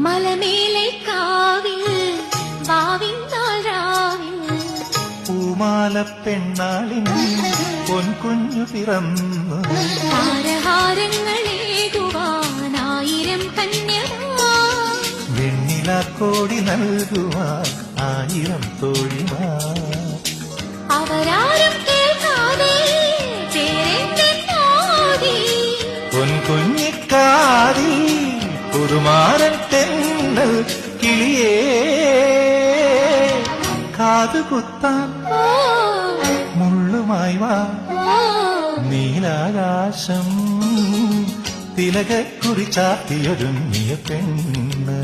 മലമേലെ കാവിൽ വാവിന്നാരാവിൽ പൂമാല പെണ്ണാളിൻ പൊൻകുഞ്ഞു പിറന്നു താരഹാരങ്ങളേകുവാനായിരം കന്യമാ വെണ്ണിലാക്കോടി നൽകുവാൻ 1000 തോഴിമാർ അവരാരും കേൾക്കാതെ പേരെന്തെന്നാടി പൊൻകുഞ്ഞിക്കാതി പുതുമാരൻ തെന്നൽ കിളിയേ കാതുകുത്താൻ മുള്ളുമായി വാ നീലാകാശം തിലകക്കുറി ചാത്തിയൊരുങ്ങിയ പെണ്ണ്